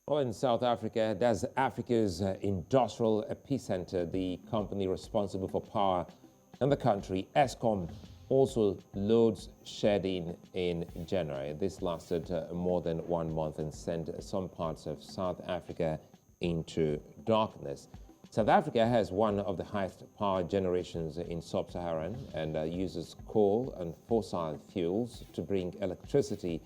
Well, in South Africa, that's Africa's industrial epicenter, the company responsible for power in the country, Eskom, also loads shedding in January. This lasted more than 1 month and sent some parts of South Africa into darkness. South Africa has one of the highest power generations in sub-Saharan and uses coal and fossil fuels to bring electricity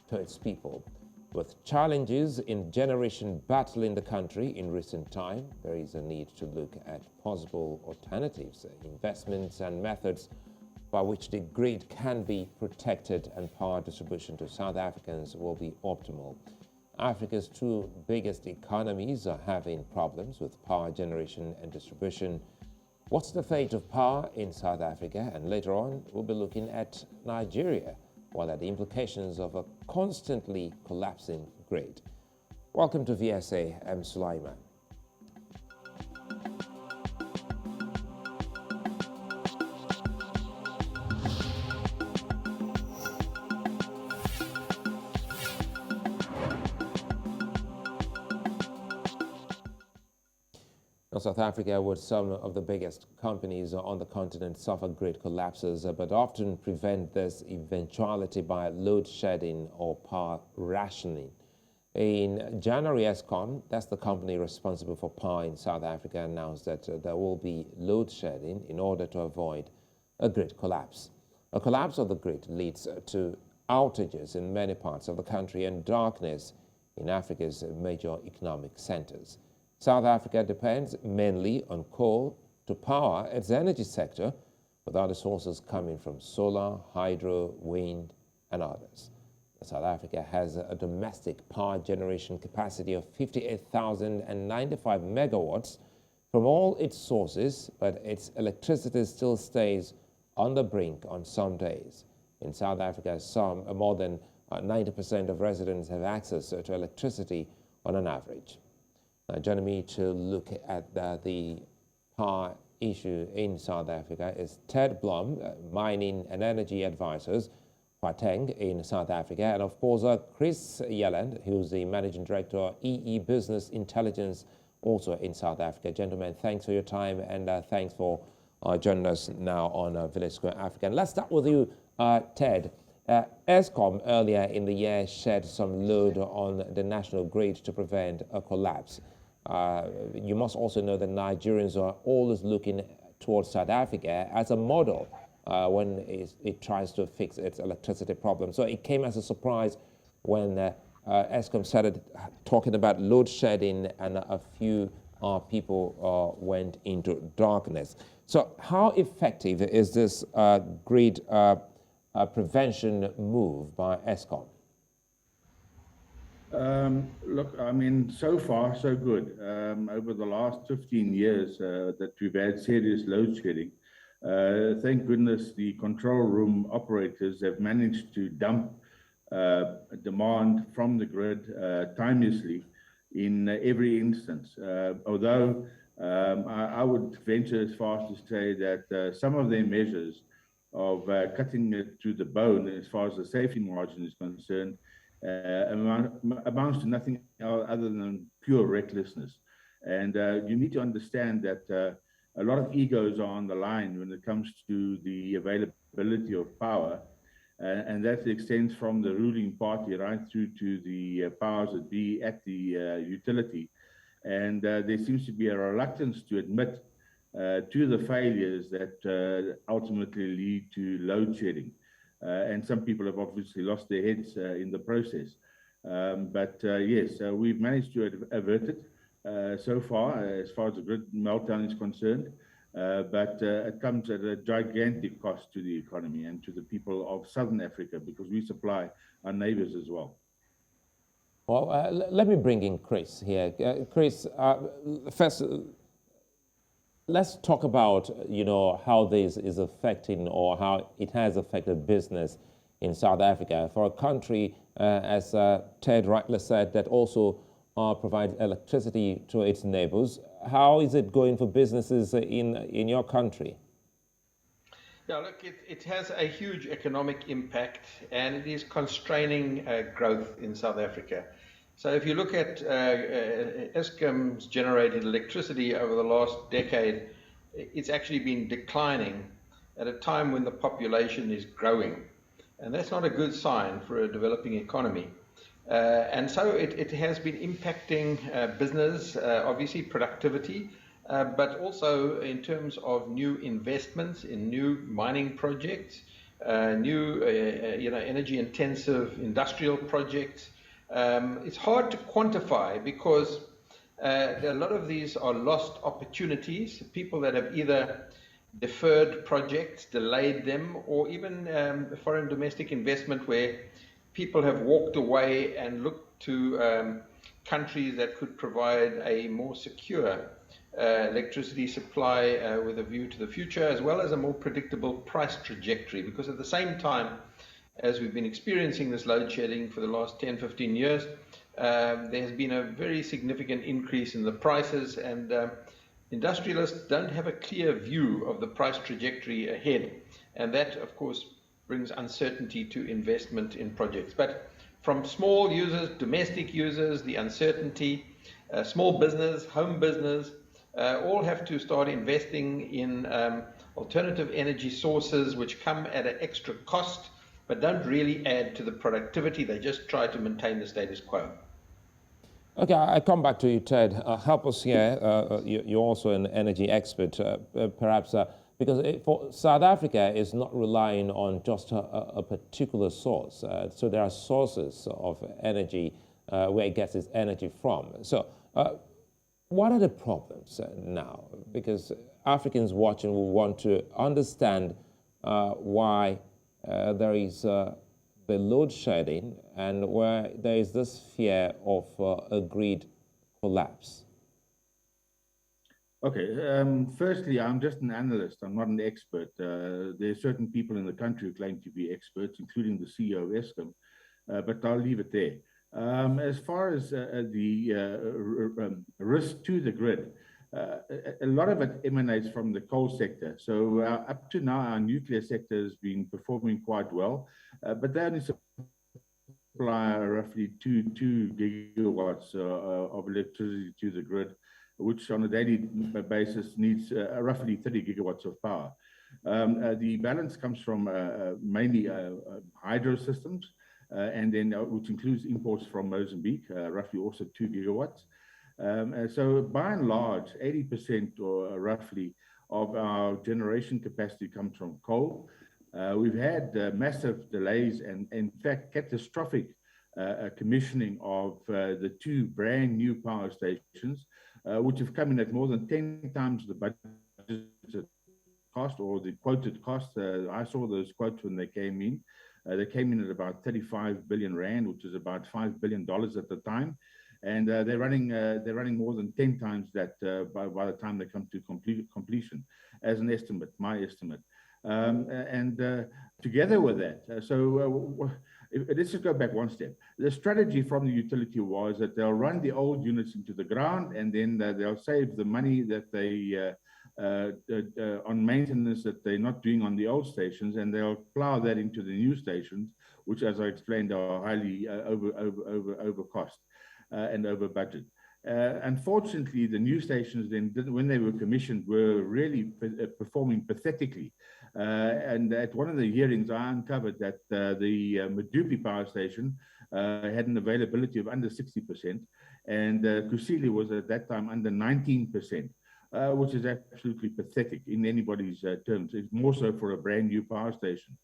to its people. With challenges in generation battling the country in recent time, there is a need to look at possible alternatives, investments and methods by which the grid can be protected and power distribution to South Africans will be optimal. Africa's two biggest economies are having problems with power generation and distribution. What's the fate of power in South Africa? And later on, we'll be looking at Nigeria. What are the implications of a constantly collapsing grid? Welcome to VSA. I'm Sulaiman. Now, South Africa, with some of the biggest companies on the continent, suffer grid collapses, but often prevent this eventuality by load shedding or power rationing. In January, Eskom, that's the company responsible for power in South Africa, announced that there will be load shedding in order to avoid a grid collapse. A collapse of the grid leads to outages in many parts of the country and darkness in Africa's major economic centers. South Africa depends mainly on coal to power its energy sector, with other sources coming from solar, hydro, wind, and others. South Africa has a domestic power generation capacity of 58,095 megawatts from all its sources, but its electricity still stays on the brink on some days. In South Africa, more than 90% of residents have access to electricity on an average. Joining me to look at the power issue in South Africa is Ted Blom, Mining and Energy Advisors, Gauteng in South Africa, and of course Chris Yelland, who's the Managing Director, EE Business Intelligence, also in South Africa. Gentlemen, thanks for your time and thanks for joining us now on Village Square Africa. And let's start with you, Ted. Eskom earlier in the year shed some load on the national grid to prevent a collapse. You must also know that Nigerians are always looking towards South Africa as a model when it tries to fix its electricity problem. So it came as a surprise when Eskom started talking about load shedding and a few people went into darkness. So how effective is this grid prevention move by Eskom? Look, I mean, so far, so good. Over the last 15 years that we've had serious load shedding, thank goodness the control room operators have managed to dump demand from the grid timelessly in every instance. Although I would venture as far as to say that some of their measures of cutting it to the bone as far as the safety margin is concerned amounts to nothing other than pure recklessness. And you need to understand that a lot of egos are on the line when it comes to the availability of power, and that extends from the ruling party right through to the powers that be at the utility. And there seems to be a reluctance to admit to the failures that ultimately lead to load shedding. And some people have obviously lost their heads in the process. But yes, we've managed to avert it so far as the grid meltdown is concerned. But it comes at a gigantic cost to the economy and to the people of Southern Africa, because we supply our neighbors as well. Well, let me bring in Chris here. Chris, first, let's talk about, how this is affecting or how it has affected business in South Africa. For a country, as Ted rightly said, that also provides electricity to its neighbors, how is it going for businesses in your country? Yeah, look, it has a huge economic impact and it is constraining growth in South Africa. So if you look at Eskom's generated electricity over the last decade, it's actually been declining at a time when the population is growing. And that's not a good sign for a developing economy. And so it has been impacting business, obviously productivity, but also in terms of new investments in new mining projects, new energy intensive industrial projects. It's hard to quantify because a lot of these are lost opportunities, people that have either deferred projects, delayed them, or even foreign domestic investment where people have walked away and looked to countries that could provide a more secure electricity supply with a view to the future, as well as a more predictable price trajectory. Because at the same time, as we've been experiencing this load shedding for the last 10, 15 years, there has been a very significant increase in the prices, and industrialists don't have a clear view of the price trajectory ahead. And that, of course, brings uncertainty to investment in projects. But from small users, domestic users, the uncertainty, small business, home business, all have to start investing in alternative energy sources which come at an extra cost but don't really add to the productivity. They just try to maintain the status quo. Okay, I come back to you, Ted. Help us here. You're also an energy expert, perhaps, because for South Africa is not relying on just a particular source. So there are sources of energy where it gets its energy from. So what are the problems now? Because Africans watching will want to understand why there is the load shedding and where there is this fear of a grid collapse. Okay, firstly, I'm just an analyst. I'm not an expert. There are certain people in the country who claim to be experts, including the CEO of Eskom, but I'll leave it there. As far as the risk to the grid, a lot of it emanates from the coal sector. So up to now, our nuclear sector has been performing quite well, but they only supply roughly 2 gigawatts of electricity to the grid, which on a daily basis needs roughly 30 gigawatts of power. The balance comes from mainly hydro systems, and then which includes imports from Mozambique, roughly also 2 gigawatts. So by and large, 80% or roughly of our generation capacity comes from coal. We've had massive delays and, in fact, catastrophic commissioning of the 2 brand new power stations, which have come in at more than 10 times the budgeted cost or the quoted cost. I saw those quotes when they came in. They came in at about 35 billion rand, which is about $5 billion at the time. And they're running more than 10 times that by the time they come to completion, as an estimate, my estimate. Together with that, let's just go back one step. The strategy from the utility was that they'll run the old units into the ground, and then they'll save the money that they on maintenance that they're not doing on the old stations, and they'll plow that into the new stations, which, as I explained, are highly over cost and over budget. Unfortunately, the new stations then, when they were commissioned, were really performing pathetically. And at one of the hearings, I uncovered that the Medupi power station had an availability of under 60%, and Kusile was at that time under 19%, which is absolutely pathetic in anybody's terms. It's more so for a brand new power station.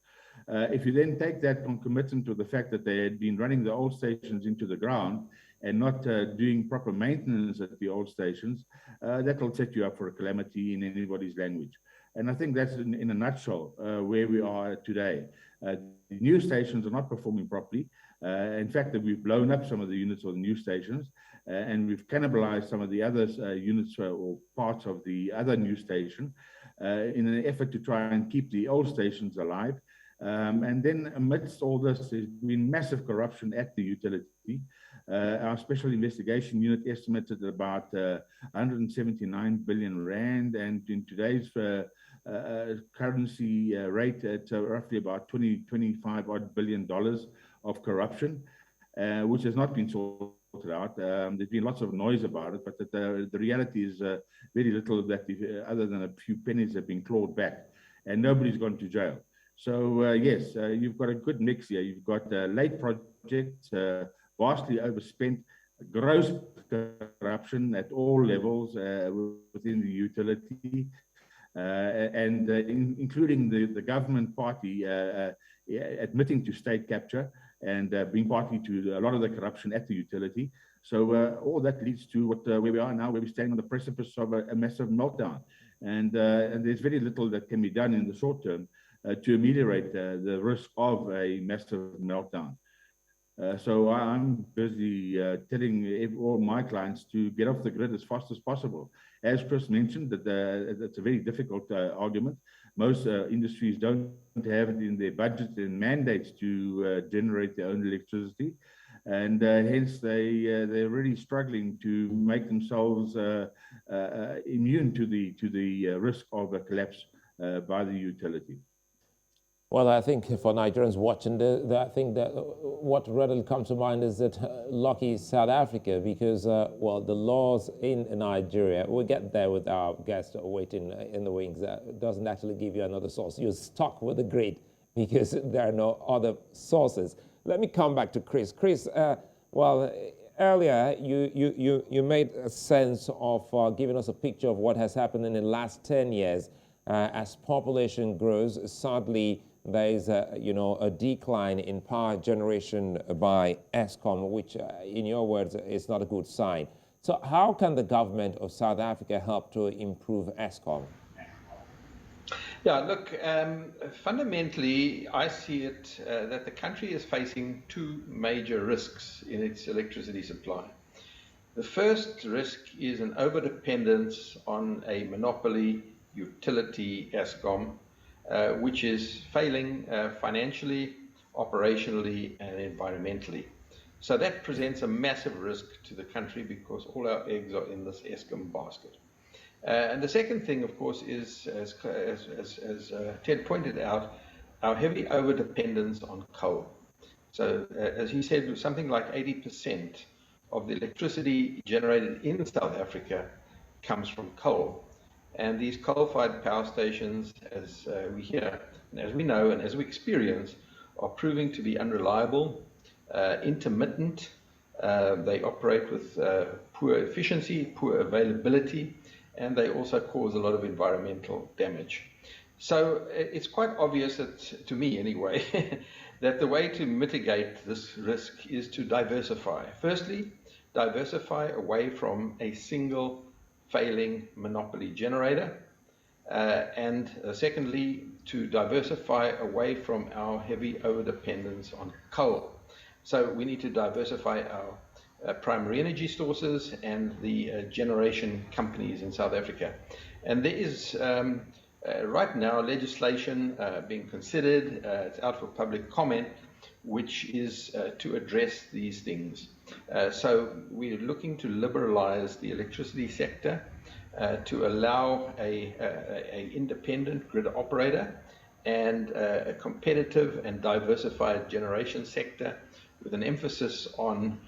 If you then take that concomitant to the fact that they had been running the old stations into the ground and not doing proper maintenance at the old stations, that will set you up for a calamity in anybody's language. And I think that's in a nutshell where we are today. The new stations are not performing properly. In fact, we've blown up some of the units of the new stations, and we've cannibalized some of the other units or parts of the other new station in an effort to try and keep the old stations alive. And then amidst all this, there's been massive corruption at the utility. Our special investigation unit estimated about 179 billion rand, and in today's currency rate, it's roughly about 25 odd billion dollars of corruption, which has not been sorted sorted out. There's been lots of noise about it, but the reality is very little that, other than a few pennies, have been clawed back, and nobody's gone to jail. So yes, you've got a good mix here. You've got late projects, vastly overspent, gross corruption at all levels within the utility, including the government party admitting to state capture and being party to a lot of the corruption at the utility. So all that leads to where we are now, where we're standing on the precipice of a massive meltdown. And there's very little that can be done in the short term to ameliorate the risk of a massive meltdown. So I'm busy telling all my clients to get off the grid as fast as possible. As Chris mentioned, that's a very difficult argument. Most industries don't have it in their budgets and mandates to generate their own electricity, and hence they're really struggling to make themselves immune to the risk of a collapse by the utility. Well, I think for Nigerians watching, I think that what readily comes to mind is that lucky South Africa, because, well, the laws in Nigeria, we'll get there with our guest waiting in the wings, doesn't actually give you another source. You're stuck with the grid because there are no other sources. Let me come back to Chris. Chris, well, earlier you made a sense of giving us a picture of what has happened in the last 10 years. As population grows, sadly, there is a decline in power generation by Eskom, which, in your words, is not a good sign. So how can the government of South Africa help to improve Eskom? Yeah, look, fundamentally, I see it that the country is facing two major risks in its electricity supply. The first risk is an overdependence on a monopoly utility, Eskom, which is failing financially, operationally, and environmentally. So that presents a massive risk to the country because all our eggs are in this Eskom basket. And the second thing, of course, is, as Ted pointed out, our heavy overdependence on coal. So, as he said, something like 80% of the electricity generated in South Africa comes from coal. And these coal-fired power stations, as we hear, and as we know, and as we experience, are proving to be unreliable, intermittent. They operate with poor efficiency, poor availability, and they also cause a lot of environmental damage. So it's quite obvious that, to me anyway, that the way to mitigate this risk is to diversify. Firstly, diversify away from a single failing monopoly generator, and secondly, to diversify away from our heavy overdependence on coal. So we need to diversify our primary energy sources and the generation companies in South Africa. And there is right now legislation being considered, it's out for public comment, which is to address these things. So we're looking to liberalize the electricity sector to allow a independent grid operator and a competitive and diversified generation sector with an emphasis on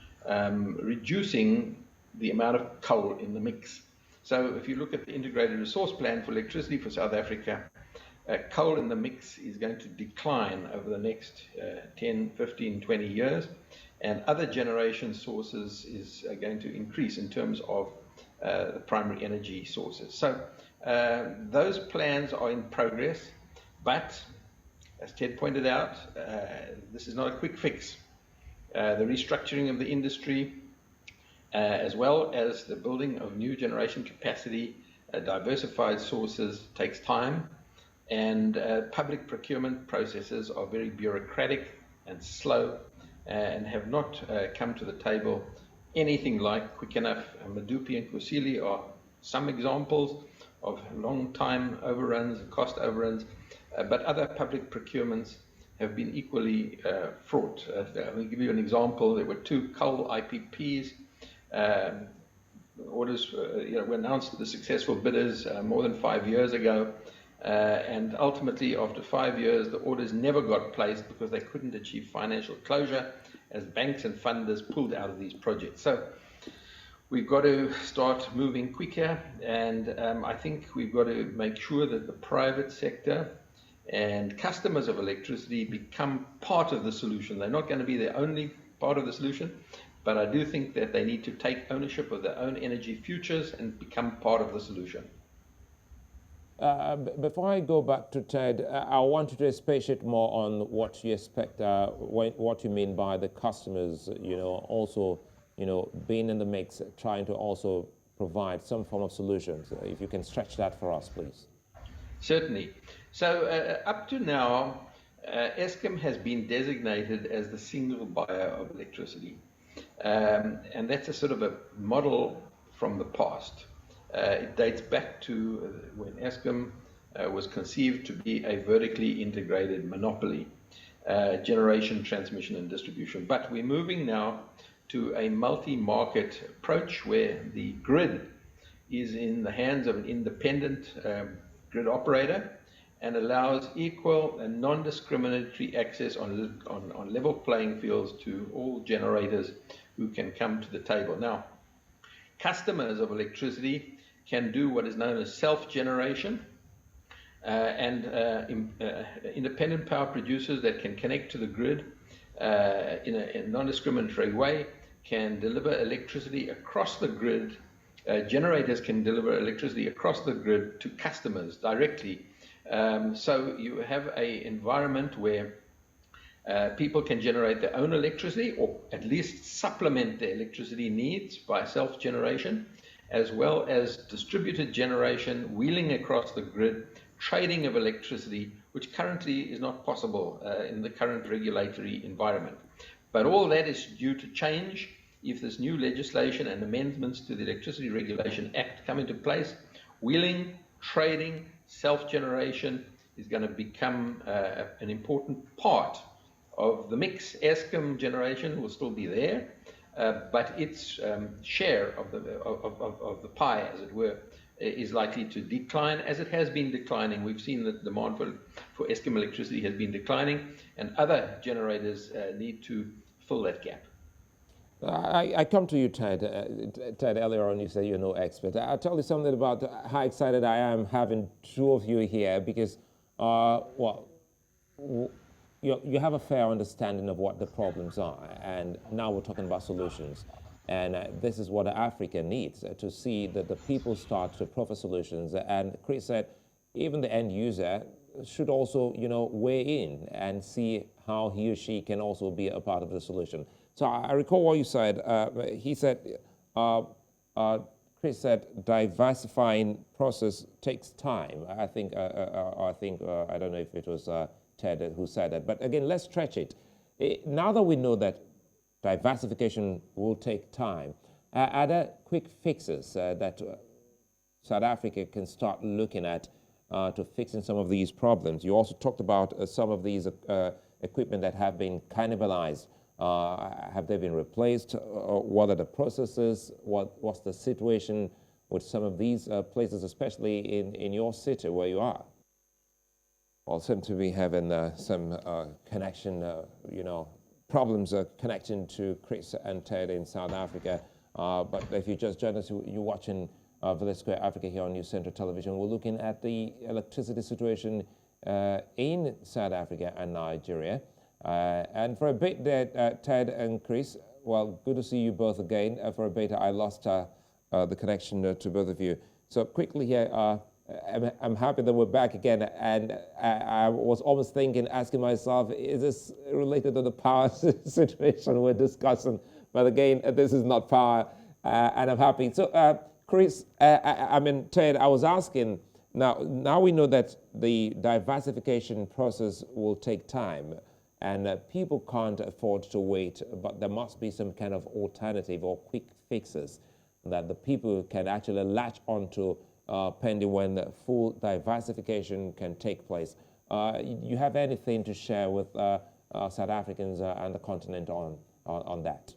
reducing the amount of coal in the mix. So if you look at the integrated resource plan for electricity for South Africa, coal in the mix is going to decline over the next 10, 15, 20 years, and other generation sources is going to increase in terms of the primary energy sources. So those plans are in progress, but as Ted pointed out, this is not a quick fix. The restructuring of the industry, as well as the building of new generation capacity, diversified sources, takes time, and public procurement processes are very bureaucratic and slow and have not come to the table anything like quick enough. Medupi and Kusile are some examples of long time overruns and cost overruns, but other public procurements have been equally fraught. I'll give you an example. There were 2 coal IPPs. Orders were announced to the successful bidders more than 5 years ago, and ultimately after 5 years the orders never got placed because they couldn't achieve financial closure, as banks and funders pulled out of these projects. So we've got to start moving quicker, and I think we've got to make sure that the private sector and customers of electricity become part of the solution. They're not going to be the only part of the solution, but I do think that they need to take ownership of their own energy futures and become part of the solution. Before I go back to Ted, I want you to expatiate more on what you expect, what you mean by the customers, also, being in the mix, trying to also provide some form of solutions. If you can stretch that for us, please. Certainly. So up to now, Eskom has been designated as the single buyer of electricity. And that's a sort of a model from the past. It dates back to when Eskom was conceived to be a vertically integrated monopoly, generation, transmission, and distribution. But we're moving now to a multi-market approach where the grid is in the hands of an independent grid operator and allows equal and non-discriminatory access on level playing fields to all generators who can come to the table. Now, customers of electricity can do what is known as self-generation, and independent power producers that can connect to the grid in a non-discriminatory way can deliver electricity across the grid. Generators can deliver electricity across the grid to customers directly. So you have an environment where people can generate their own electricity, or at least supplement their electricity needs by self-generation, as well as distributed generation, wheeling across the grid, trading of electricity, which currently is not possible in the current regulatory environment. But all that is due to change if this new legislation and amendments to the Electricity Regulation Act come into place. Wheeling, trading, self-generation is going to become an important part of the mix. Eskom generation will still be there, but its share of the pie, as it were, is likely to decline, as it has been declining. We've seen that demand for Eskom electricity has been declining, and other generators need to fill that gap. I come to you, Ted. Ted, earlier on you said you're no expert. I'll tell you something about how excited I am having two of you here, because, you have a fair understanding of what the problems are, and now we're talking about solutions. And this is what Africa needs, to see that the people start to proffer solutions. And Chris said, even the end user should also, weigh in and see how he or she can also be a part of the solution. So I recall what you said. He said, Chris said, diversifying process takes time. I don't know if it was Ted who said that. But again, let's stretch it. Now that we know that diversification will take time, are there quick fixes that South Africa can start looking at to fixing some of these problems? You also talked about some of these equipment that have been cannibalized. Have they been replaced? What are the processes? What's the situation with some of these places, especially in your city where you are? All seem to be having some connection, problems connecting to Chris and Ted in South Africa. But if you just join us, you're watching Village Square Africa here on News Central Television. We're looking at the electricity situation in South Africa and Nigeria. And for a bit there, Ted and Chris, well, good to see you both again. For a bit, I lost the connection to both of you. So quickly here, I'm happy that we're back again. And I was almost asking myself, is this related to the power situation we're discussing? But again, this is not power, and I'm happy. So, Chris, Ted, I was asking, now we know that the diversification process will take time. And people can't afford to wait, but there must be some kind of alternative or quick fixes that the people can actually latch onto pending when the full diversification can take place. You have anything to share with South Africans and the continent on that?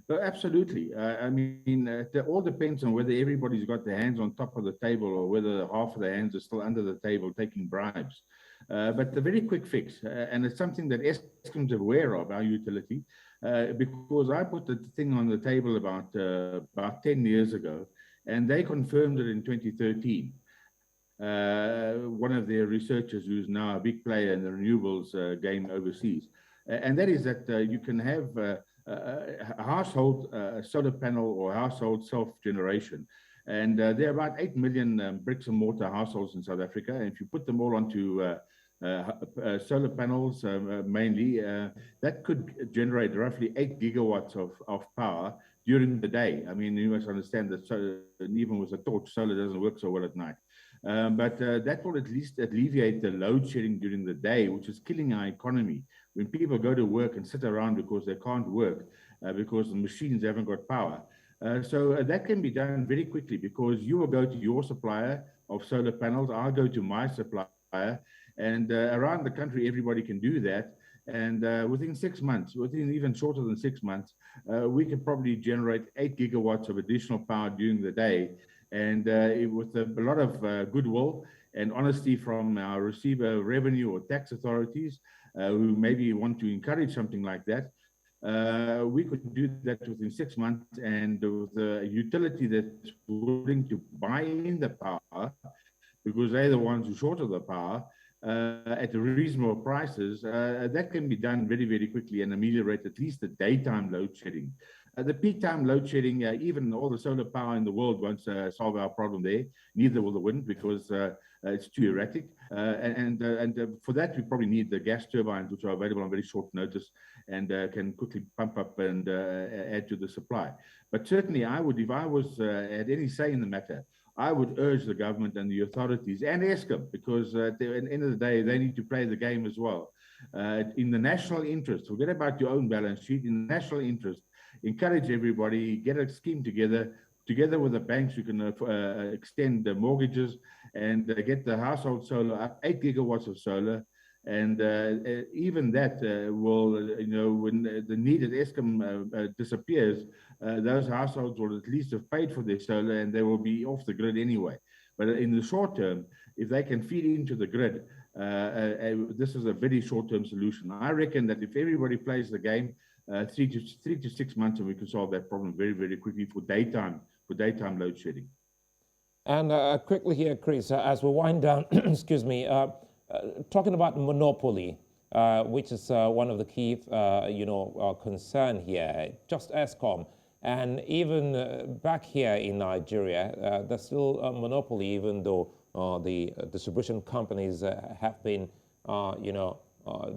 Well, absolutely. It all depends on whether everybody's got their hands on top of the table or whether half of their hands are still under the table taking bribes. but a very quick fix. And it's something that Eskom's aware of, our utility, because I put the thing on the table about 10 years ago, and they confirmed it in 2013. One of their researchers, who's now a big player in the renewables game overseas, and that is that you can have a household solar panel or household self-generation. And there are about 8 million bricks and mortar households in South Africa. And if you put them all onto solar panels, mainly, that could generate roughly 8 gigawatts of power during the day. I mean, you must understand that even with a torch, solar doesn't work so well at night. But that will at least alleviate the load shedding during the day, which is killing our economy. When people go to work and sit around because they can't work because the machines haven't got power. So that can be done very quickly, because you will go to your supplier of solar panels, I'll go to my supplier, and around the country, everybody can do that. And within 6 months, within even shorter than 6 months, we can probably generate 8 gigawatts of additional power during the day. And with a lot of goodwill and honesty from our receiver revenue or tax authorities, who maybe want to encourage something like that, we could do that within 6 months. And with a utility that's willing to buy in the power, because they're the ones who short of the power, at reasonable prices, that can be done very, very quickly and ameliorate at least the daytime load shedding. The peak time load shedding, even all the solar power in the world won't solve our problem there. Neither will the wind, because it's too erratic. And for that, we probably need the gas turbines, which are available on very short notice and can quickly pump up and add to the supply. But certainly, I would, if I was had any say in the matter, I would urge the government and the authorities and Eskom, because at the end of the day, they need to play the game as well. In the national interest, forget about your own balance sheet, in the national interest, encourage everybody, get a scheme together with the banks. You can extend the mortgages and get the household solar up, 8 gigawatts of solar. And even that will, when the need at Eskom disappears, those households will at least have paid for their solar, and they will be off the grid anyway. But in the short term, if they can feed into the grid, this is a very short-term solution. I reckon that if everybody plays the game, 3 to 6 months, and we can solve that problem very, very quickly for daytime load shedding. And quickly here, Chris, as we wind down, excuse me, talking about monopoly, which is one of the key, concern here, just Eskom. And even back here in Nigeria, there's still a monopoly, even though the distribution companies have been,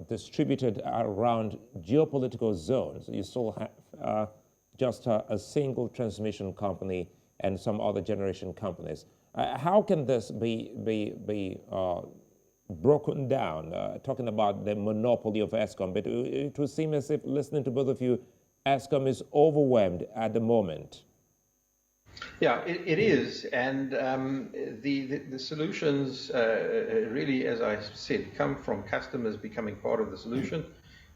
distributed around geopolitical zones. You still have just a single transmission company and some other generation companies. How can this be broken down? Talking about the monopoly of Eskom, but it would seem as if, listening to both of you, Eskom is overwhelmed at the moment. Yeah, it is, and the solutions really, as I said, come from customers becoming part of the solution.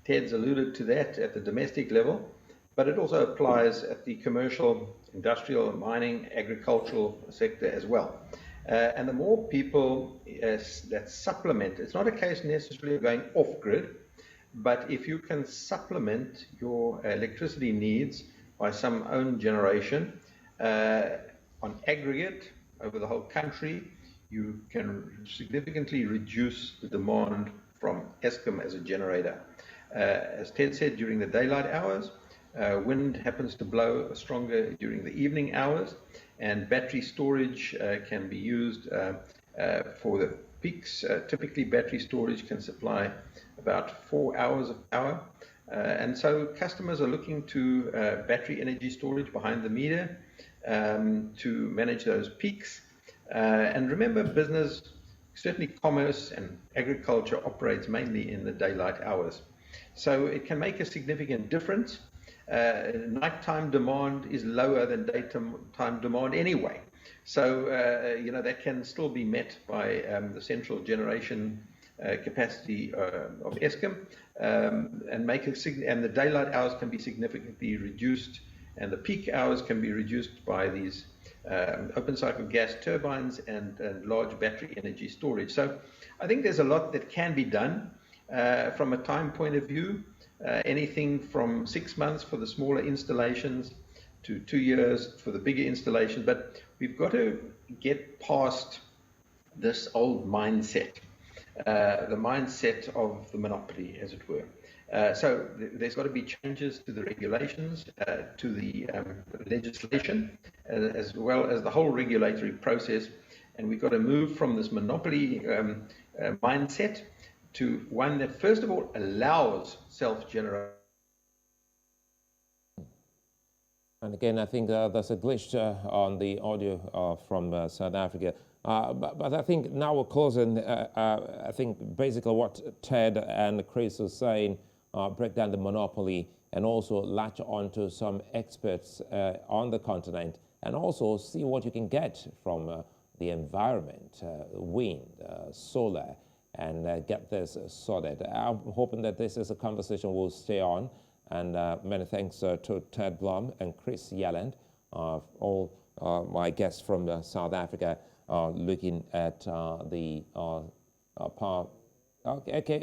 Ted's alluded to that at the domestic level, but it also applies at the commercial, industrial, mining, agricultural sector as well. And the more people that supplement, it's not a case necessarily of going off grid, but if you can supplement your electricity needs by some own generation, on aggregate over the whole country, you can significantly reduce the demand from Eskom as a generator. As Ted said, during the daylight hours, wind happens to blow stronger during the evening hours, and battery storage can be used for the peaks. Typically, battery storage can supply about 4 hours of power. And so customers are looking to battery energy storage behind the meter to manage those peaks. And remember, business, certainly commerce and agriculture, operates mainly in the daylight hours. So it can make a significant difference. Nighttime demand is lower than daytime demand anyway. So, that can still be met by the central generation capacity of Eskom, and and the daylight hours can be significantly reduced, and the peak hours can be reduced by these open cycle gas turbines, and large battery energy storage. So I think there's a lot that can be done from a time point of view, anything from 6 months for the smaller installations to 2 years for the bigger installation. But we've got to get past this old mindset, the mindset of the monopoly, as it were. So there's got to be changes to the regulations, to the legislation, as well as the whole regulatory process. And we've got to move from this monopoly mindset to one that, first of all, allows self-generation. And again, I think there's a glitch on the audio from South Africa. But I think now we're closing. I think basically what Ted and Chris are saying, break down the monopoly and also latch onto some experts on the continent, and also see what you can get from the environment, wind, solar, and get this sorted. I'm hoping that this is a conversation we'll stay on. And many thanks to Ted Blom and Chris Yelland, all my guests from South Africa, looking at the power. Okay,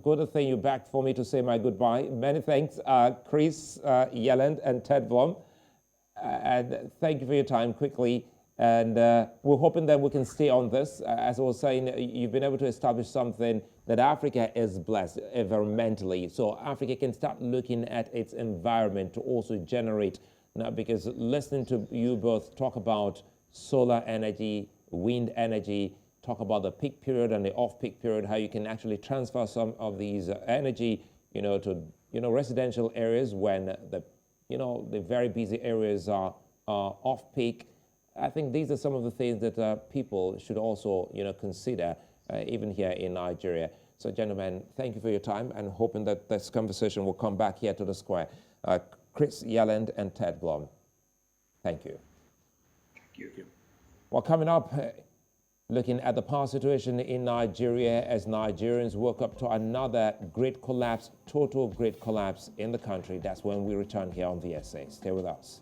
good thing you're back for me to say my goodbye. Many thanks, Chris Yelland and Ted Blom. And thank you for your time quickly. And we're hoping that we can stay on this. As I was saying, you've been able to establish something that Africa is blessed environmentally. So Africa can start looking at its environment to also generate. Now, because listening to you both talk about solar energy, wind energy, talk about the peak period and the off-peak period, how you can actually transfer some of these energy, to, residential areas when the very busy areas are off-peak. I think these are some of the things that people should also, consider, even here in Nigeria. So, gentlemen, thank you for your time, and hoping that this conversation will come back here to the square. Chris Yelland and Ted Blom, thank you. Thank you. Well, coming up, looking at the power situation in Nigeria as Nigerians woke up to another grid collapse, total grid collapse in the country. That's when we return here on VSA. Stay with us.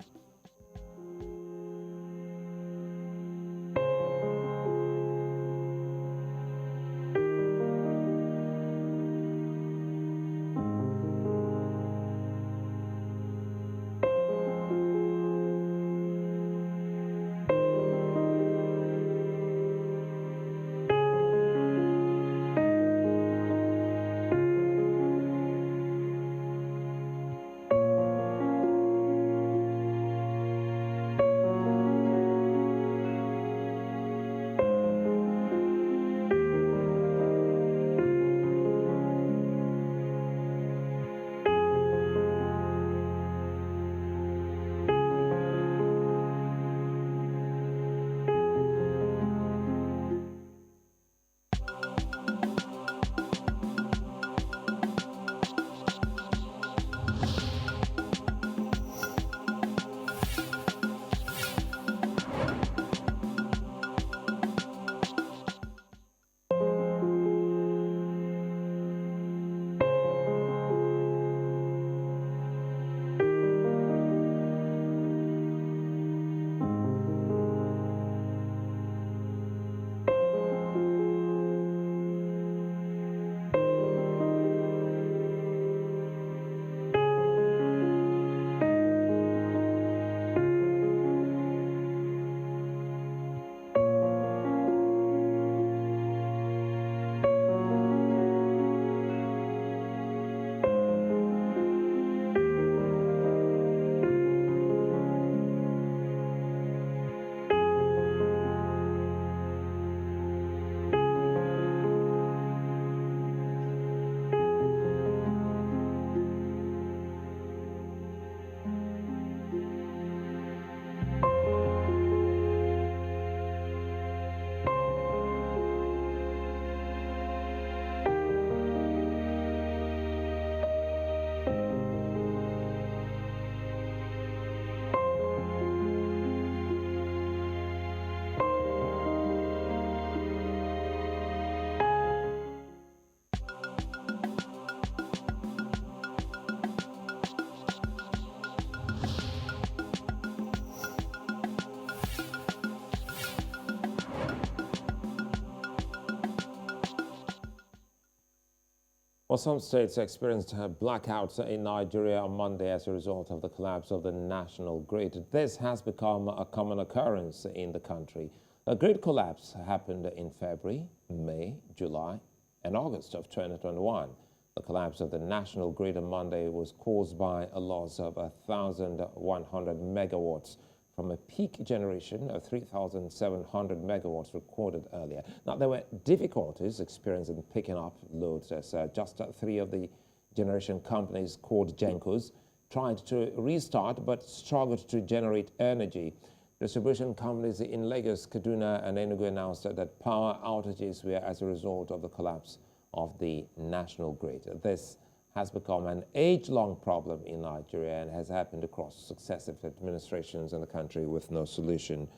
Well, some states experienced blackouts in Nigeria on Monday as a result of the collapse of the national grid. This has become a common occurrence in the country. A grid collapse happened in February, May, July, and August of 2021. The collapse of the national grid on Monday was caused by a loss of 1,100 megawatts from a peak generation of 3,700 megawatts recorded earlier. Now, there were difficulties experienced in picking up loads as just three of the generation companies called Gencos tried to restart but struggled to generate energy. Distribution companies in Lagos, Kaduna, and Enugu announced that power outages were as a result of the collapse of the national grid. This has become an age-long problem in Nigeria and has happened across successive administrations in the country with no solution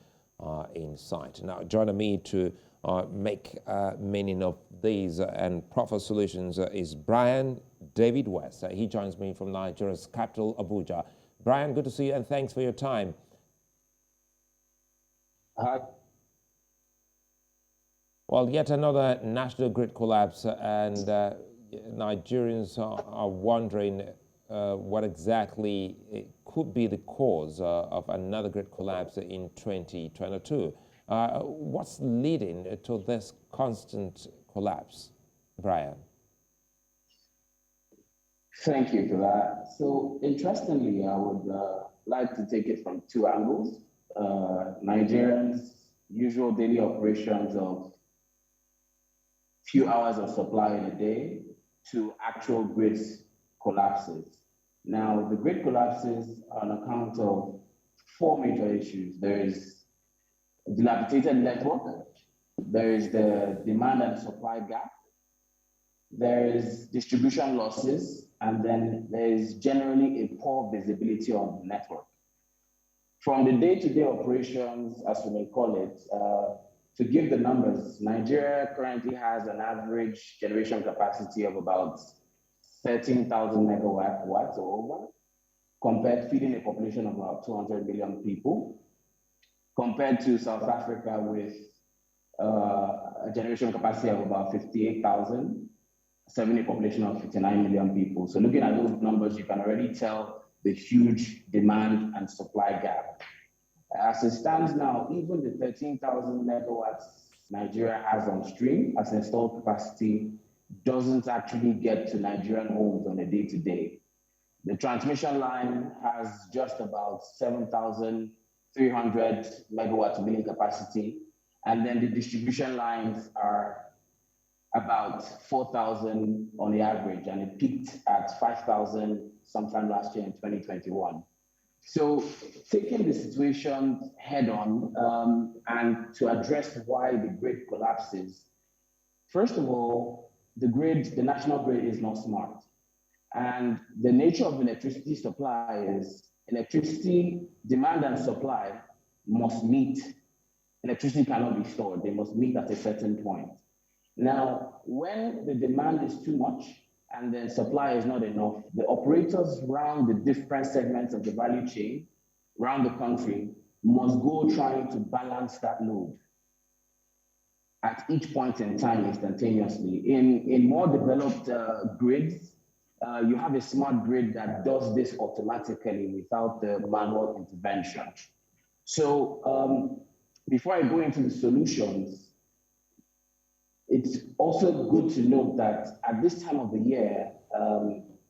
in sight. Now, joining me to make meaning of these and proper solutions is Brian David West. He joins me from Nigeria's capital, Abuja. Brian, good to see you and thanks for your time. Hi. Well, yet another national grid collapse, and Nigerians are wondering what exactly could be the cause of another grid collapse in 2022. What's leading to this constant collapse, Brian? Thank you for that. So, interestingly, I would like to take it from two angles. Nigerians' usual daily operations of few hours of supply in a day to actual grid collapses. Now, the grid collapses are on account of four major issues. There is a dilapidated network, there is the demand and supply gap, there is distribution losses, and then there is generally a poor visibility on the network. From the day-to-day operations, as we may call it, to give the numbers, Nigeria currently has an average generation capacity of about 13,000 megawatts or over, compared feeding a population of about 200 million people, compared to South Africa with a generation capacity of about 58,000, serving a population of 59 million people. So looking at those numbers, you can already tell the huge demand and supply gap. As it stands now, even the 13,000 megawatts Nigeria has on stream as installed capacity doesn't actually get to Nigerian homes on a day-to-day. The transmission line has just about 7,300 megawatts milling capacity, and then the distribution lines are about 4,000 on the average, and it peaked at 5,000 sometime last year in 2021. So taking the situation head on and to address why the grid collapses, first of all, the national grid is not smart. And the nature of electricity supply is electricity demand and supply must meet. Electricity cannot be stored, they must meet at a certain point. Now, when the demand is too much and the supply is not enough, the operators around the different segments of the value chain around the country must go trying to balance that load at each point in time instantaneously. In more developed grids, you have a smart grid that does this automatically without the manual intervention. So before I go into the solutions, it's also good to note that at this time of the year,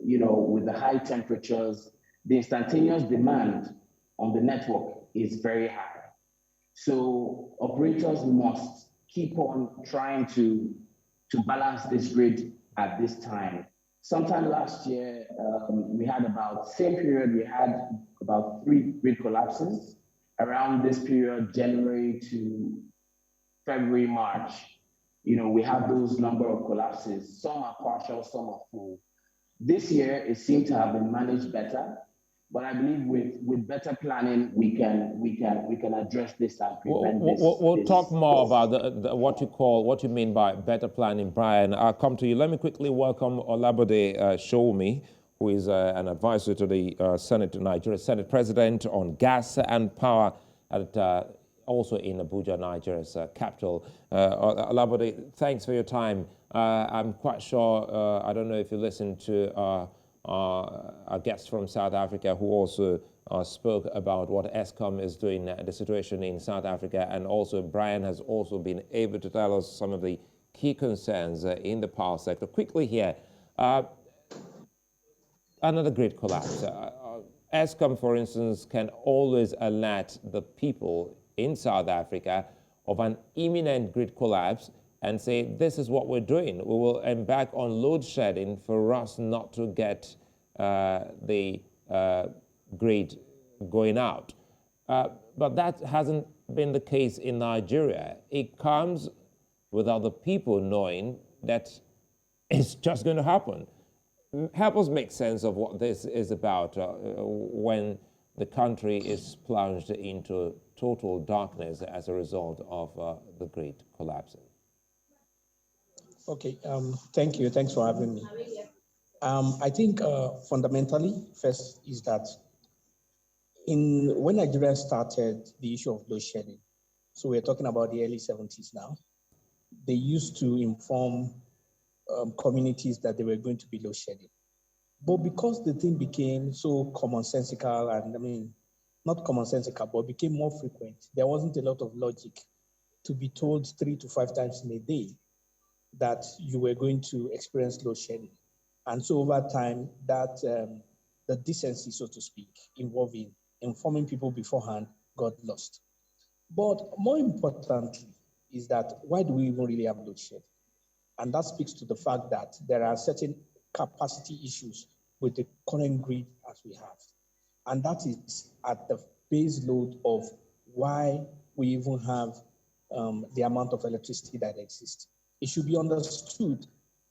with the high temperatures, the instantaneous demand on the network is very high. So operators must keep on trying to balance this grid at this time. Sometime last year, we had about 3 grid collapses around this period, January to February, March. We have those number of collapses. Some are partial, some are full. This year, it seemed to have been managed better, but I believe with better planning, we can address this and prevent this. We'll talk more about what you mean by better planning, Brian. I'll come to you. Let me quickly welcome Olabode Shomi, who is an advisor to the Nigeria Senate President on gas and power at also in Abuja, Nigeria's capital. Olabode, thanks for your time. I'm quite sure, I don't know if you listened to our guest from South Africa who also spoke about what ESCOM is doing, the situation in South Africa, and also Brian has also been able to tell us some of the key concerns in the power sector. Quickly here, another grid collapse. ESCOM, for instance, can always alert the people in South Africa of an imminent grid collapse and say, this is what we're doing. We will embark on load shedding for us not to get the grid going out. But that hasn't been the case in Nigeria. It comes without the people knowing that it's just going to happen. Help us make sense of what this is about when the country is plunged into total darkness as a result of the grid collapsing. Okay, thank you. Thanks for having me. I think fundamentally, first is that when Nigeria started the issue of load shedding, so we're talking about the early 70s now, they used to inform communities that they were going to be load shedding. But because the thing became so commonsensical, and I mean, not commonsensical, but became more frequent, there wasn't a lot of logic to be told 3 to 5 times in a day that you were going to experience load shedding. And so over time, that the decency, so to speak, involving informing people beforehand got lost. But more importantly is that why do we even really have load shedding? And that speaks to the fact that there are certain capacity issues with the current grid as we have. And that is at the base load of why we even have the amount of electricity that exists. It should be understood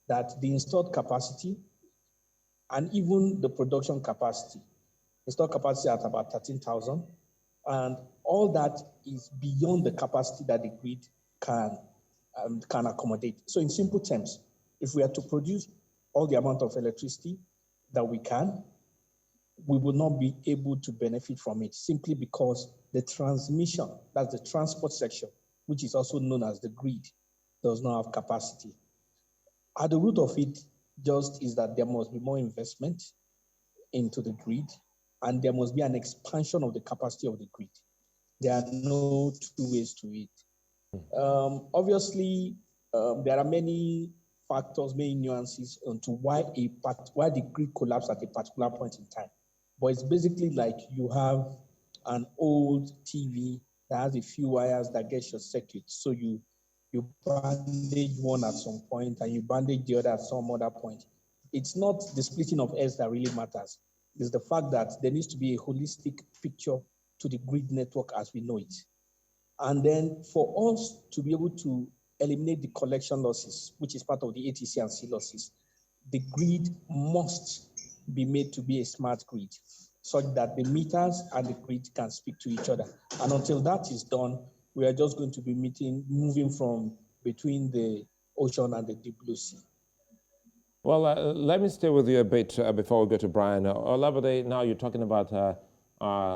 that the installed capacity and even the production capacity, installed capacity at about 13,000, and all that is beyond the capacity that the grid can accommodate. So in simple terms, if we are to produce all the amount of electricity that we can, we will not be able to benefit from it simply because the transmission, that's the transport section, which is also known as the grid, does not have capacity. At the root of it just is that there must be more investment into the grid, and there must be an expansion of the capacity of the grid. There are no two ways to it. Obviously, there are many factors, many nuances onto why the grid collapsed at a particular point in time. But it's basically like you have an old TV that has a few wires that get short circuit. So you bandage one at some point and you bandage the other at some other point. It's not the splitting of hairs that really matters. It's the fact that there needs to be a holistic picture to the grid network as we know it. And then for us to be able to eliminate the collection losses, which is part of the ATC and C losses, the grid must be made to be a smart grid such that the meters and the grid can speak to each other. And until that is done, we are just going to be moving from between the ocean and the deep blue sea. Well, let me stay with you a bit before we go to Brian. Olabode, now you're talking about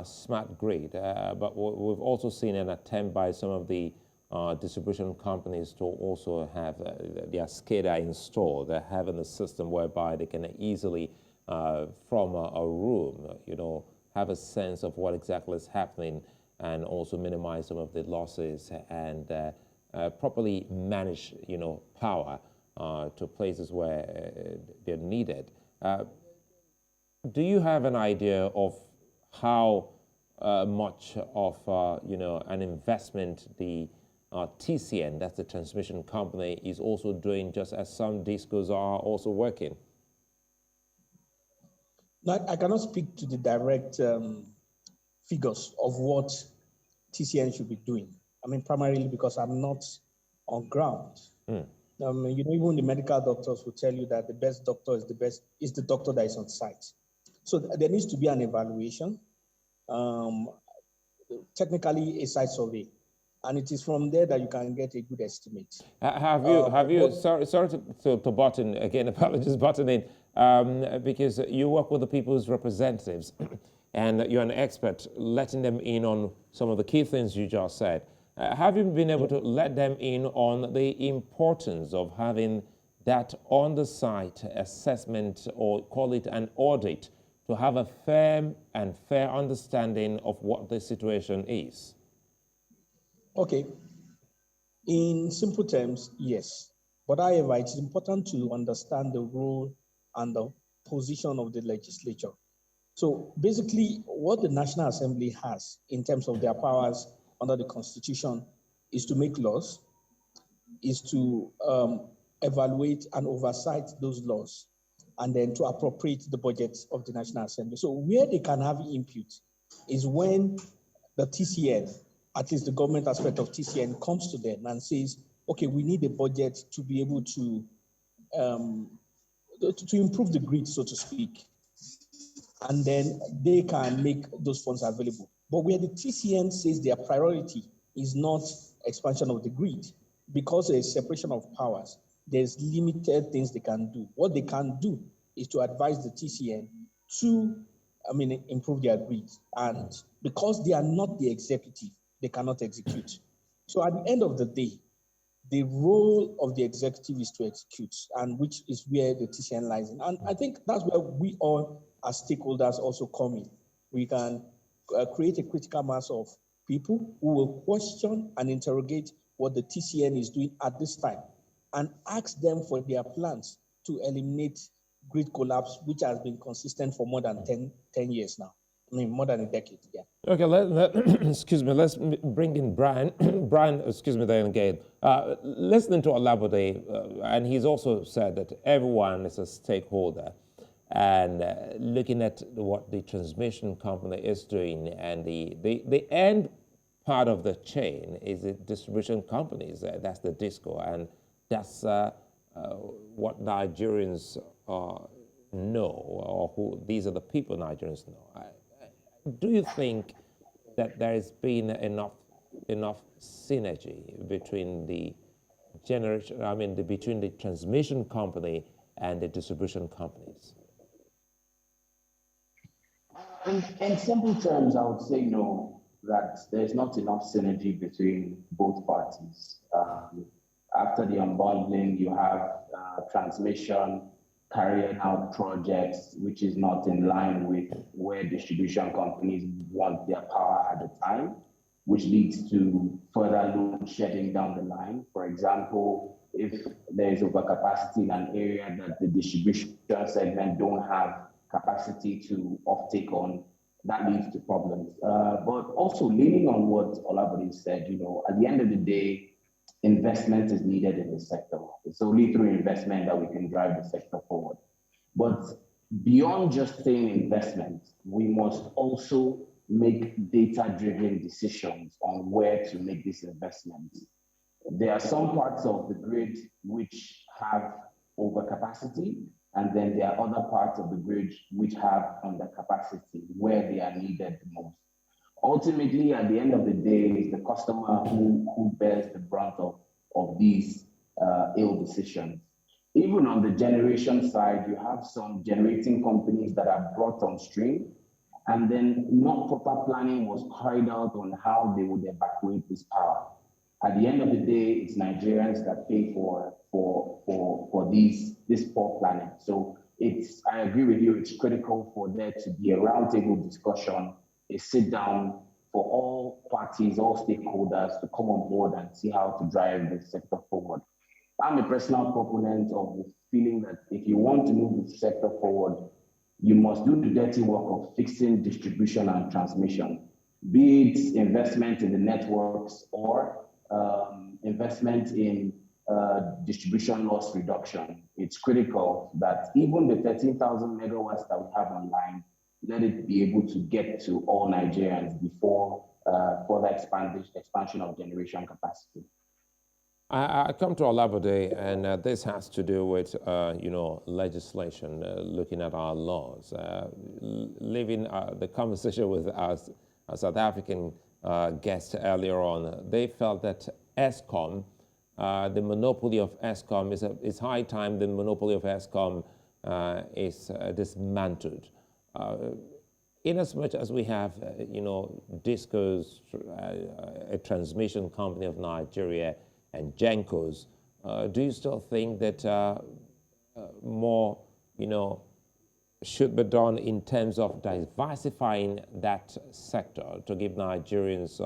smart grid, but we've also seen an attempt by some of the distribution companies to also have their SCADA installed, having a system whereby they can easily, from a room, have a sense of what exactly is happening and also minimize some of the losses and properly manage, power to places where they're needed. Do you have an idea of how much of an investment the TCN, that's the transmission company, is also doing, just as some discos are also working? Now, I cannot speak to the direct figures of what TCN should be doing. I mean, primarily because I'm not on ground. Even the medical doctors will tell you that the best doctor is the doctor that is on site. So there needs to be an evaluation, technically a site survey, and it is from there that you can get a good estimate. Sorry to button again, apologies buttoning, because you work with the people's representatives. and you're an expert, letting them in on some of the key things you just said. Have you been able to let them in on the importance of having that on-the-site assessment, or call it an audit, to have a firm and fair understanding of what the situation is? Okay. In simple terms, yes. But however, it's important to understand the role and the position of the legislature. So basically, what the National Assembly has in terms of their powers under the Constitution is to make laws, is to evaluate and oversight those laws, and then to appropriate the budget of the National Assembly. So where they can have input is when the TCN, at least the government aspect of TCN, comes to them and says, okay, we need a budget to be able to improve the grid, so to speak. And then they can make those funds available. But where the TCN says their priority is not expansion of the grid, because there is separation of powers, there's limited things they can do. What they can do is to advise the TCN to, improve their grid. And because they are not the executive, they cannot execute. So at the end of the day, the role of the executive is to execute, and which is where the TCN lies in. And I think that's where we all, as stakeholders, also come in. We can create a critical mass of people who will question and interrogate what the TCN is doing at this time, and ask them for their plans to eliminate grid collapse, which has been consistent for more than 10 years now. More than a decade, yeah. Okay, excuse me, let's bring in Brian. Brian, excuse me then again. Listening to Olabode, and he's also said that everyone is a stakeholder, and looking at what the transmission company is doing, and the end part of the chain is the distribution companies. That's the DISCO, and that's what Nigerians know, or who these are the people Nigerians know. Do you think that there has been enough synergy between the between the transmission company and the distribution companies? In simple terms, I would say no, that there's not enough synergy between both parties. After the unbundling, you have transmission carrying out projects which is not in line with where distribution companies want their power at the time, which leads to further load shedding down the line. For example, if there is overcapacity in an area that the distribution segment don't have capacity to offtake on, that leads to problems. But also leaning on what Olabode said, at the end of the day, investment is needed in the sector. It's only through investment that we can drive the sector forward. But beyond just saying investment, we must also make data-driven decisions on where to make these investments. There are some parts of the grid which have overcapacity, and then there are other parts of the grid which have undercapacity where they are needed the most. Ultimately, at the end of the day, it's the customer who bears the brunt of these ill decisions. Even on the generation side, you have some generating companies that are brought on stream, and then not proper planning was carried out on how they would evacuate this power. At the end of the day, it's Nigerians that pay for this poor planning. So I agree with you, it's critical for there to be a roundtable discussion, a sit down for all parties, all stakeholders to come on board and see how to drive the sector forward. I'm a personal proponent of the feeling that if you want to move the sector forward, you must do the dirty work of fixing distribution and transmission, be it investment in the networks or investment in distribution loss reduction. It's critical that even the 13,000 megawatts that we have online, let it be able to get to all Nigerians before further expansion of generation capacity. I come to Olabode, and this has to do with, legislation, looking at our laws. Leaving the conversation with our South African guest earlier on, they felt that ESCOM, the monopoly of ESCOM, it's high time the monopoly of ESCOM is dismantled. in as much as we have, Discos, a transmission company of Nigeria, and Gencos, do you still think that more, should be done in terms of diversifying that sector to give Nigerians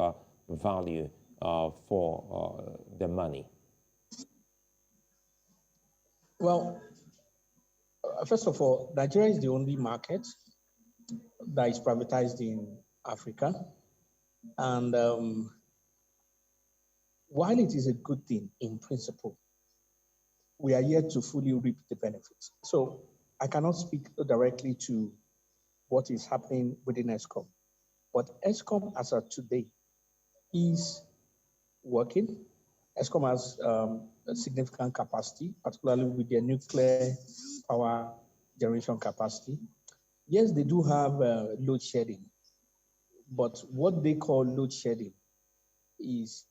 value for their money? Well, first of all, Nigeria is the only market that is privatized in Africa. And while it is a good thing in principle, we are yet to fully reap the benefits. So I cannot speak directly to what is happening within ESCOM, but ESCOM as of today is working. ESCOM has a significant capacity, particularly with their nuclear power generation capacity. Yes, they do have load shedding, but what they call load shedding is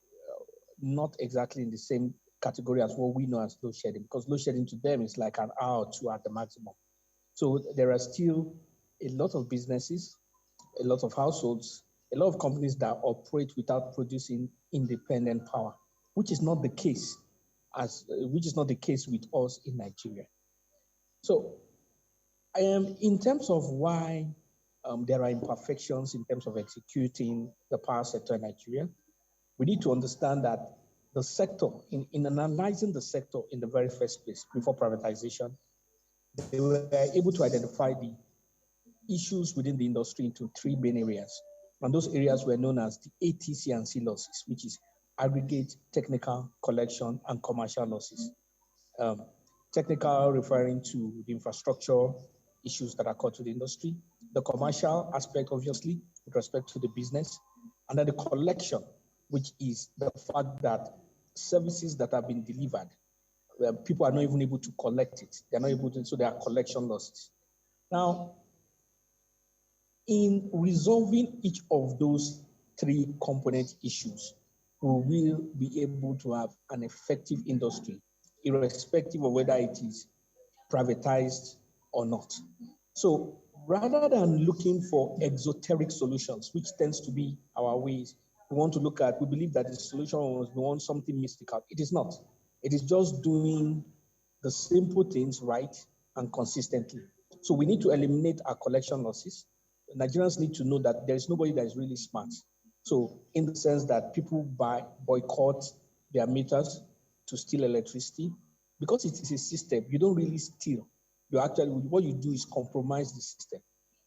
not exactly in the same category as what we know as load shedding, because load shedding to them is like an hour or two at the maximum. So there are still a lot of businesses, a lot of households, a lot of companies that operate without producing independent power, which is not the case with us in Nigeria. So in terms of why there are imperfections in terms of executing the power sector in Nigeria, we need to understand that the sector, in analyzing the sector in the very first place before privatization, they were able to identify the issues within the industry into three main areas. And those areas were known as the ATC and C losses, which is aggregate, technical, collection, and commercial losses. Technical referring to the infrastructure issues that occur to the industry, the commercial aspect, obviously, with respect to the business, and then the collection, which is the fact that services that have been delivered, people are not even able to collect it. They're not able to, so there are collection losses. Now, in resolving each of those three component issues, we will be able to have an effective industry, irrespective of whether it is privatized or not. So rather than looking for exoteric solutions, which tends to be our ways, we believe that the solution was we want something mystical. It is not. It is just doing the simple things right and consistently. So we need to eliminate our collection losses. Nigerians need to know that there is nobody that is really smart. So in the sense that people boycott their meters to steal electricity, because it is a system, you don't really steal. What you do is compromise the system.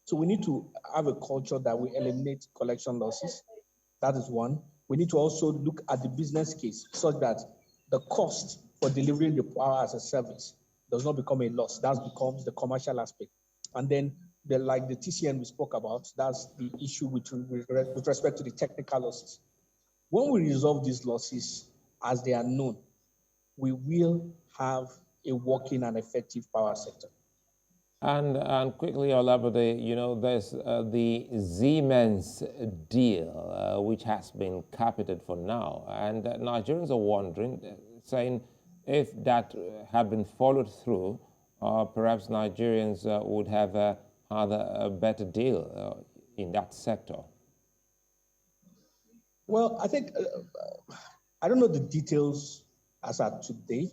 So we need to have a culture that will eliminate collection losses. That is one. We need to also look at the business case such that the cost for delivering the power as a service does not become a loss. That becomes the commercial aspect. And then like the TCN we spoke about, that's the issue with respect to the technical losses. When we resolve these losses as they are known, we will have a working and effective power sector. And quickly, Olabode, there's the Siemens deal, which has been capited for now. And Nigerians are wondering, saying if that had been followed through, perhaps Nigerians would have had a better deal in that sector. Well, I think, I don't know the details as at today,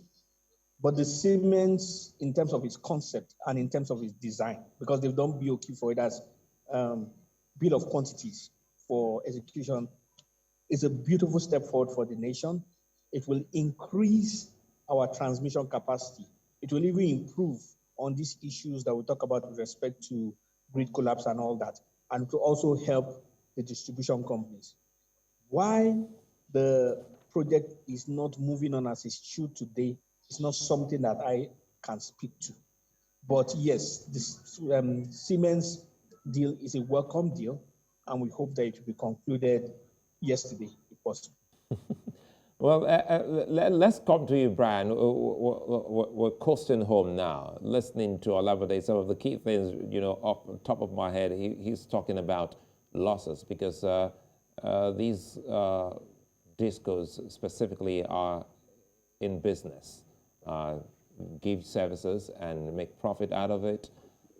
but the Siemens, in terms of its concept and in terms of its design, because they've done BOQ for it as bill of quantities for execution, is a beautiful step forward for the nation. It will increase our transmission capacity. It will even improve on these issues that we talk about with respect to grid collapse and all that, and to also help the distribution companies. Why the project is not moving on as it should today is not something that I can speak to. But yes, this Siemens deal is a welcome deal, and we hope that it will be concluded yesterday, if possible. Well, let's come to you, Brian. We're coasting home now, listening to Olabode. Some of the key things, off the top of my head, he's talking about losses, because these discos specifically are in business, give services and make profit out of it.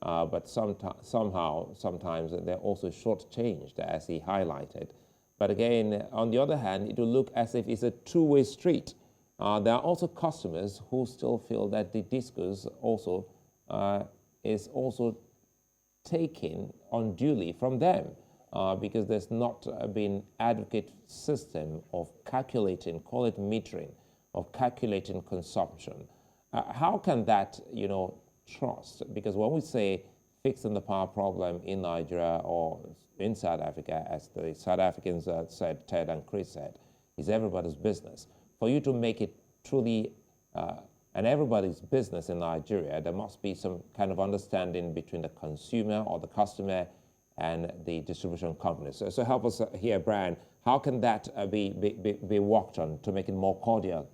but sometimes they're also shortchanged, as he highlighted. But again, on the other hand, it will look as if it's a two-way street. There are also customers who still feel that the discos also is also taken unduly from them because there's not been adequate system of calculating, call it metering, of calculating consumption. How can that, trust? Because when we say fixing the power problem in Nigeria or in South Africa, as the South Africans said, Ted and Chris said, is everybody's business. For you to make it truly and everybody's business in Nigeria, there must be some kind of understanding between the consumer or the customer and the distribution companies. So help us here, Brian. How can that be worked on to make it more cordial?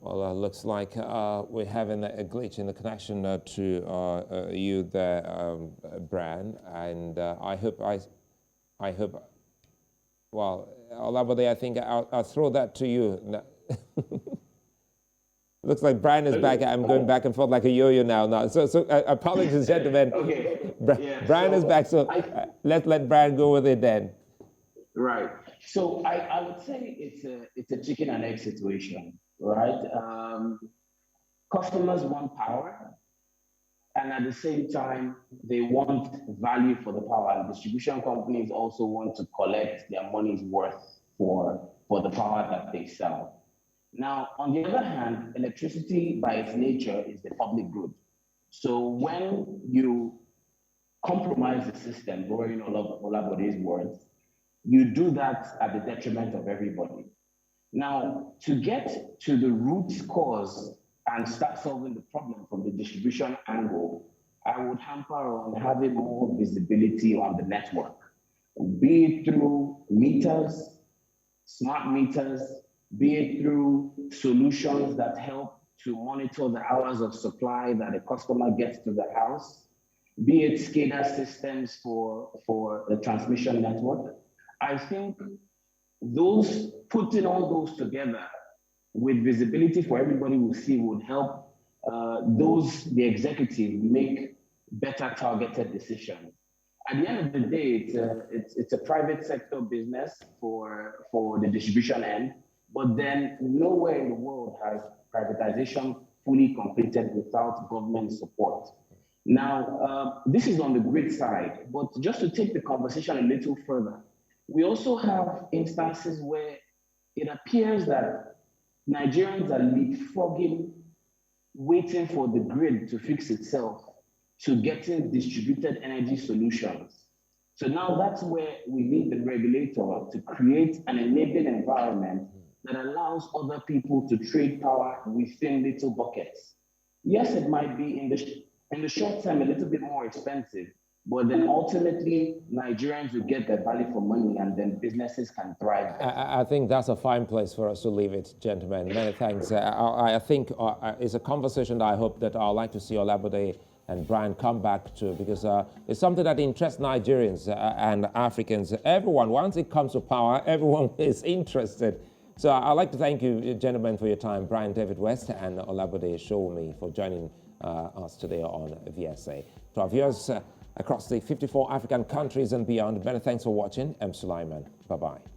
Well, looks like we're having a glitch in the connection to you there, Brian, and I hope, well, Olabode, I think I'll throw that to you. Looks like Brian is back. I'm going back and forth like a yo-yo now. So apologies, gentlemen. Okay. Brian is back, so let's let Brian go with it then. Right. So I would say it's a chicken and egg situation, right? Customers want power, and at the same time, they want value for the power. Distribution companies also want to collect their money's worth for the power that they sell. Now, on the other hand, electricity by its nature is the public good. So when you compromise the system, borrowing Olabode's words, you do that at the detriment of everybody. Now, to get to the root cause and start solving the problem from the distribution angle, I would hamper on having more visibility on the network, be it through meters, smart meters, be it through solutions that help to monitor the hours of supply that a customer gets to the house, be it SCADA systems for the transmission network. I think putting all those together with visibility for everybody will see would help the executive make better targeted decisions. At the end of the day, it's a private sector business for the distribution end, but then nowhere in the world has privatization fully completed without government support. Now, this is on the grid side, but just to take the conversation a little further, we also have instances where it appears that Nigerians are leapfrogging, waiting for the grid to fix itself, to getting distributed energy solutions. So now that's where we need the regulator to create an enabling environment that allows other people to trade power within little buckets. Yes, it might be in the short term a little bit more expensive, but then ultimately Nigerians will get their value for money, and then businesses can thrive. I think that's a fine place for us to leave it, gentlemen. Many thanks. I think it's a conversation that I hope that I'd like to see Olabode and Brian come back to, because it's something that interests Nigerians and Africans. Everyone, once it comes to power, everyone is interested. So I'd like to thank you, gentlemen, for your time. Brian David West and Olabode Showmi for joining us today on VSA. To our viewers across the 54 African countries and beyond, many thanks for watching. I'm Sulaiman. Bye-bye.